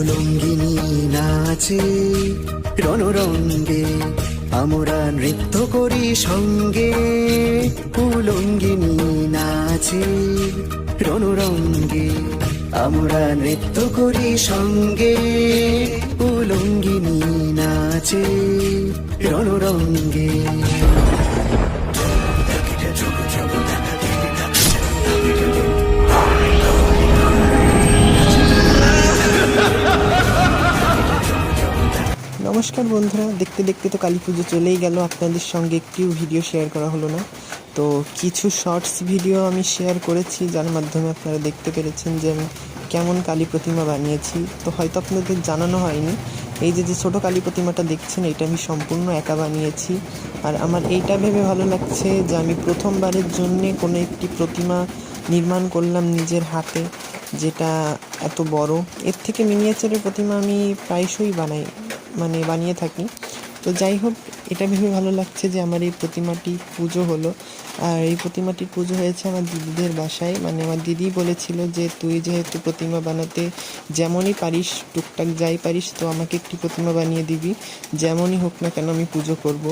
উলঙ্গিনী নাচে রণরঙ্গে, আমরা নৃত্য করি সঙ্গে। উলঙ্গিনী নাচে রণরঙ্গে, আমরা নৃত্য করি সঙ্গে। উলঙ্গিনী নাচে রণরঙ্গে। নমস্কার বন্ধুরা, দেখতে দেখতে তো কালী পুজো চলেই গেল, আপনাদের সঙ্গে একটিও ভিডিও শেয়ার করা হলো না। তো কিছু শর্টস ভিডিও আমি শেয়ার করেছি, যার মাধ্যমে আপনারা দেখতে পেরেছেন যে আমি কেমন কালী প্রতিমা বানিয়েছি। তো হয়তো আপনাদের জানানো হয়নি, এই যে ছোটো কালী প্রতিমাটা দেখছেন, এটা আমি সম্পূর্ণ একা বানিয়েছি। আর আমার এইটা ভেবে ভালো লাগছে যে আমি প্রথমবারের জন্যে কোনো একটি প্রতিমা নির্মাণ করলাম নিজের হাতে, যেটা এত বড়। এর থেকে মিনিয়েচারের প্রতিমা আমি প্রায়শই বানিয়ে থাকি। তো যাই হোক, এটা ভেবে ভালো লাগছে যে আমার এই প্রতিমাটি পুজো হলো। আর এই প্রতিমাটির পুজো হয়েছে আমার দিদিদের বাসায়। আমার দিদি বলেছিল যে তুই যেহেতু প্রতিমা বানাতে যেমনই পারিস, টুকটাক যাই পারিস, তো আমাকে একটি প্রতিমা বানিয়ে দিবি, যেমনই হোক না কেন আমি পুজো করব।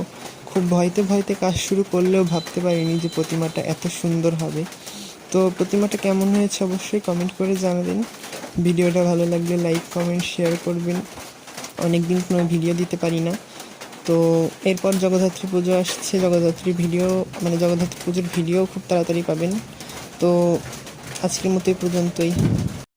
খুব ভয়তে ভয়তে কাজ শুরু করলেও ভাবতে পারিনি যে প্রতিমাটা এত সুন্দর হবে। তো প্রতিমাটা কেমন হয়েছে অবশ্যই কমেন্ট করে জানাবেন। ভিডিওটা ভালো লাগলে লাইক, কমেন্ট, শেয়ার করবেন। অনেকদিন কোনো ভিডিও দিতে পারি না। তো এরপর জগদ্ধাত্রী পুজো আসছে, জগদ্ধাত্রী পুজোর ভিডিও খুব তাড়াতাড়ি পাবেন। তো আজকের মতো এই পর্যন্তই।